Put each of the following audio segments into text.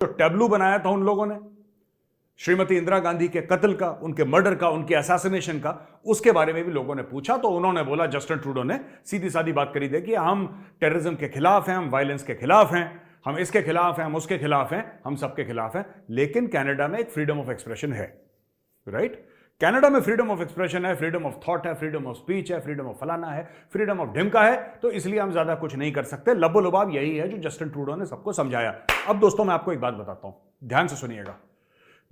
जो टैब्लू बनाया था उन लोगों ने श्रीमती इंदिरा गांधी के कत्ल का, उनके मर्डर का, उनके असैसिनेशन का, उसके बारे में भी लोगों ने पूछा तो उन्होंने बोला, जस्टिन ट्रूडो ने सीधी सादी बात करी दे कि हम टेररिज्म के खिलाफ हैं, हम वायलेंस के खिलाफ हैं, हम इसके खिलाफ हैं, हम उसके खिलाफ हैं, हम सबके खिलाफ हैं। लेकिन कनाडा में एक फ्रीडम ऑफ एक्सप्रेशन है, राइट? कनाडा में फ्रीडम ऑफ एक्सप्रेशन है, फ्रीडम ऑफ थॉट है, फ्रीडम ऑफ स्पीच है, फ्रीडम ऑफ फलाना है, फ्रीडम ऑफ ढिमका है, तो इसलिए हम ज्यादा कुछ नहीं कर सकते। लबो लुबाब यही है जो जस्टिन ट्रूडो ने सबको समझाया। अब दोस्तों मैं आपको एक बात बताता हूं, ध्यान से सुनिएगा।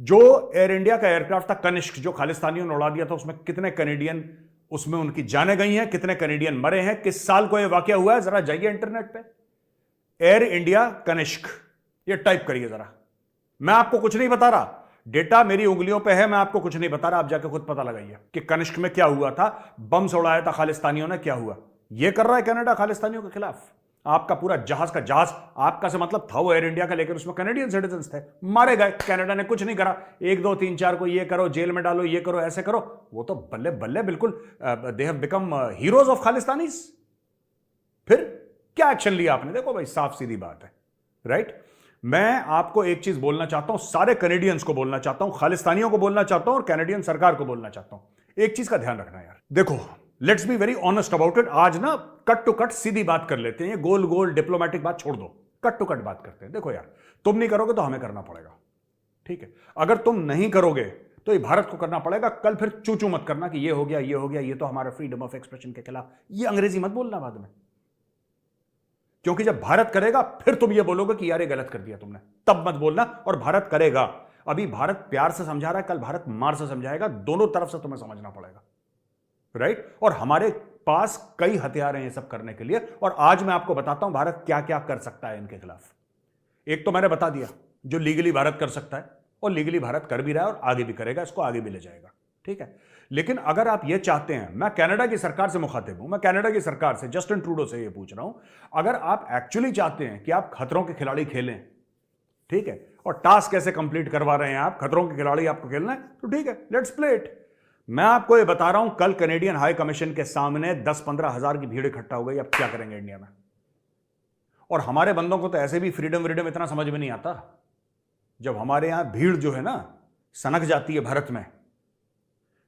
जो एयर इंडिया का एयरक्राफ्ट था कनिष्क, जो खालिस्तानियों ने उड़ा दिया था, उसमें कितने कनेडियन उसमें उनकी जाने गई हैं, कितने कनेडियन मरे हैं, किस साल को यह वाकया हुआ है, जरा जाइए इंटरनेट पे, एयर इंडिया कनिष्क, ये टाइप करिए जरा। मैं आपको कुछ नहीं बता रहा, डेटा मेरी उंगलियों पे है, मैं आपको कुछ नहीं बता रहा, आप जाके खुद पता लगाइए कि कनिष्क में क्या हुआ था, बम से उड़ाया था खालिस्तानियों ने, क्या हुआ। यह कर रहा है कनाडा खालिस्तानियों के खिलाफ। आपका पूरा जहाज का जहाज, आपका से मतलब था वो एयर इंडिया का, लेकिन उसमें कनेडियन सिटीजन्स थे, मारे गए। कनाडा ने कुछ नहीं करा, 1 2 3 4 को ये करो, जेल में डालो, ये करो, ऐसे करो। वो तो बल्ले बल्ले बिल्कुल they have become heroes of Khalistanis. फिर क्या एक्शन लिया आपने? देखो भाई, साफ सीधी बात है, राइट? मैं आपको एक चीज बोलना चाहता हूं, सारे कनेडियंस को बोलना चाहता हूं, खालिस्तानियों को बोलना चाहता हूं और कैनेडियन सरकार को बोलना चाहता हूं। एक चीज का ध्यान रखना यार, देखो, let's be very honest about it. आज ना कट टू कट सीधी बात कर लेते हैं, ये गोल गोल डिप्लोमेटिक बात छोड़ दो, कट टू कट बात करते हैं। देखो यार, तुम नहीं करोगे तो हमें करना पड़ेगा, ठीक है? अगर तुम नहीं करोगे तो ये भारत को करना पड़ेगा। कल फिर चू चू मत करना कि ये हो गया, ये हो गया, ये तो हमारा फ्रीडम ऑफ एक्सप्रेशन के खिलाफ, ये अंग्रेजी मत बोलना बाद में, क्योंकि जब भारत करेगा फिर तुम ये बोलोगे कि यार ये गलत कर दिया तुमने, तब मत बोलना। और भारत करेगा, अभी भारत प्यार से समझा रहा है, कल भारत मार से समझाएगा, दोनों तरफ से तुम्हें समझना पड़ेगा, राइट? और हमारे पास कई हथियार हैं ये सब करने के लिए, और आज मैं आपको बताता हूं भारत क्या क्या कर सकता है इनके खिलाफ। एक तो मैंने बता दिया जो लीगली भारत कर सकता है, और लीगली भारत कर भी रहा है और आगे भी करेगा, इसको आगे भी ले जाएगा, ठीक है? लेकिन अगर आप ये चाहते हैं, मैं कनाडा की सरकार से मुखातिब हूं, मैं कनाडा की सरकार से, जस्टिन ट्रूडो से ये पूछ रहा हूं, अगर आप एक्चुअली चाहते हैं कि आप खतरों के खिलाड़ी खेलें, ठीक है, और टास्क कैसे कंप्लीट करवा रहे हैं आप, खतरों के खिलाड़ी आपको खेलना है, तो ठीक है, लेट्स प्ले इट। मैं आपको ये बता रहा हूं, कल कैनेडियन हाई कमीशन के सामने 10-15 हजार की भीड़ इकट्ठा हो गई, अब क्या करेंगे इंडिया में? और हमारे बंदों को तो ऐसे भी फ्रीडम व्रीडम इतना समझ में नहीं आता। जब हमारे यहां भीड़ जो है ना सनक जाती है भारत में,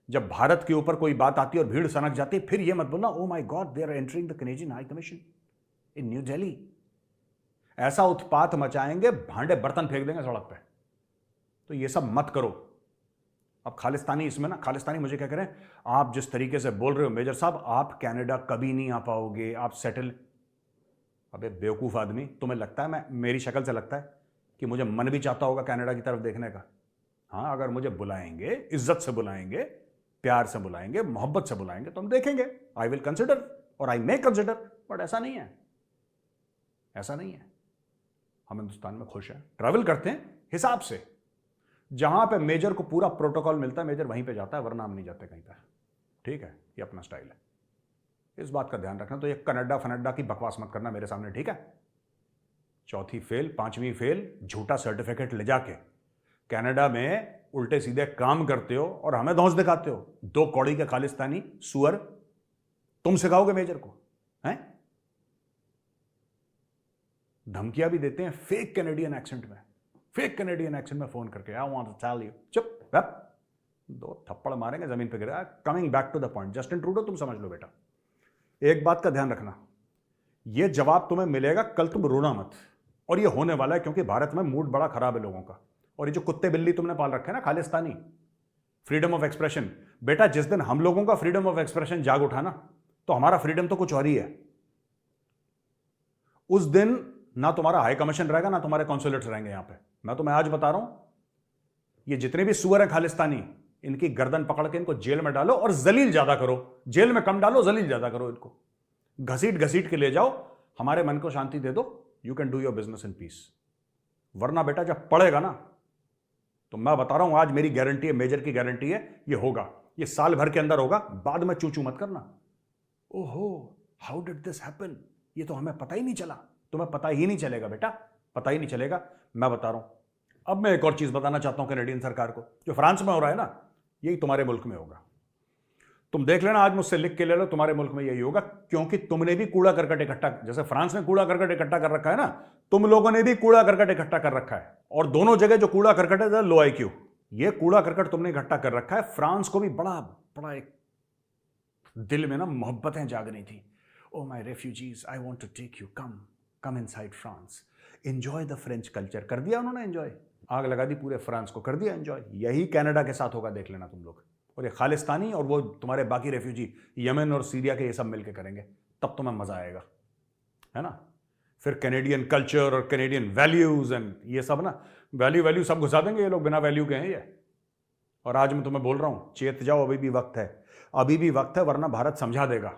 जब भारत के ऊपर कोई बात आती है और भीड़ सनक जाती है, फिर यह मत बोलना oh my god they are entering the Canadian high commission in New Delhi. ऐसा उत्पात मचाएंगे, भांडे बर्तन फेंक देंगे सड़क पे। तो ये सब मत करो। अब खालिस्तानी इसमें ना, खालिस्तानी मुझे क्या करें, आप जिस तरीके से बोल रहे हो मेजर साहब, आप कनाडा कभी नहीं आ पाओगे, आप सेटल। अबे बेवकूफ आदमी, तुम्हें लगता है, मैं मेरी शक्ल से लगता है कि मुझे मन भी चाहता होगा कनाडा की तरफ देखने का? हाँ, अगर मुझे बुलाएंगे, इज्जत से बुलाएंगे, प्यार से बुलाएंगे, मोहब्बत से बुलाएंगे, तो हम देखेंगे, आई विल कंसिडर और आई मे कंसिडर। बट ऐसा नहीं है, ऐसा नहीं है। हम हिंदुस्तान में खुश हैं, ट्रैवल करते हैं हिसाब से, जहां पे मेजर को पूरा प्रोटोकॉल मिलता है मेजर वहीं पे जाता है, वरना हम नहीं जाते कहीं पे, ठीक है? ये अपना स्टाइल है, इस बात का ध्यान रखना। तो ये कनाडा फनाडा की बकवास मत करना मेरे सामने, ठीक है? चौथी फेल, 5वीं फेल, झूठा सर्टिफिकेट ले जाके कनाडा में उल्टे सीधे काम करते हो और हमें धौंस दिखाते हो। 2 कौड़ी के खालिस्तानी सुअर, तुम सिखाओगे मेजर को, हैं? धमकियां भी देते हैं फेक कैनेडियन एक्सेंट में, फेक कैनेडियन एक्सेंट में फोन करके, I want to tell you, चुप, वेप, 2 थप्पड़ मारेंगे, जमीन पे गिरा। Coming back to the point, Justin Trudeau तुम समझ लो बेटा, एक बात का ध्यान रखना, यह जवाब तुम्हें मिलेगा, कल तुम रोना मत। और यह होने वाला है, क्योंकि भारत में मूड बड़ा खराब है लोगों का। और ये जो कुत्ते बिल्ली तुमने पाल रखे हैं ना खालिस्तानी, फ्रीडम ऑफ एक्सप्रेशन, बेटा जिस दिन हम लोगों का फ्रीडम ऑफ एक्सप्रेशन जाग उठा ना, तो हमारा फ्रीडम तो कुछ और ही है। उस दिन ना तुम्हारा हाई कमीशन रहेगा, ना तुम्हारे कॉन्सुलेट्स रहेंगे यहां पे। मैं तुम्हें आज बता रहा हूं, ये जितने भी सुअर हैं खालिस्तानी, इनकी गर्दन पकड़ के इनको जेल में डालो और जलील ज्यादा करो। जेल में कम डालो, जलील ज्यादा करो, इनको घसीट घसीट के ले जाओ, हमारे मन को शांति दे दो। You can do your business in peace. वरना बेटा जब पड़ेगा ना, तो मैं बता रहा हूं आज, मेरी गारंटी है, मेजर की गारंटी है, ये होगा, ये साल भर के अंदर होगा। बाद में चूचू मत करना, ओहो हाउ डिड दिस हैपन, ये तो हमें पता ही नहीं चला। तुम्हें पता ही नहीं चलेगा बेटा, पता ही नहीं चलेगा, मैं बता रहा हूं। अब मैं एक और चीज बताना चाहता हूं कैनेडियन सरकार को, जो फ्रांस में हो रहा है ना, यही तुम्हारे मुल्क में होगा। तुम देख लेना, आज मुझसे लिख के ले लो, तुम्हारे मुल्क में यही होगा, क्योंकि तुमने भी कूड़ा करकट इकट्ठा, जैसे फ्रांस ने कूड़ा करकट इकट्ठा कर रखा है ना, तुम लोगों ने भी कूड़ा करकट इकट्ठा कर रखा है। और दोनों जगह जो कूड़ा करकट है लो IQ, ये कूड़ा करकट तुमने इकट्ठा कर रखा है। फ्रांस को भी बड़ा बड़ा एक दिल में ना मोहब्बतें जागनी थी। Oh my refugees, I want to take you, come inside France, enjoy the French culture. कर दिया उन्होंने एंजॉय, आग लगा दी पूरे फ्रांस को, कर दिया एंजॉय। यही कनाडा के साथ होगा, देख लेना तुम लोग। और ये खालिस्तानी और वो तुम्हारे बाकी रेफ्यूजी यमन और सीरिया के, ये सब मिलके करेंगे, तब तुम्हें मजा आएगा, है ना। फिर कैनेडियन कल्चर और कैनेडियन वैल्यूज एंड ये सब ना, वैल्यू सब घुसा देंगे ये लोग, बिना वैल्यू के हैं ये। और आज मैं तुम्हें बोल रहा हूं, चेत जाओ, अभी भी वक्त है, अभी भी वक्त है, वरना भारत समझा देगा।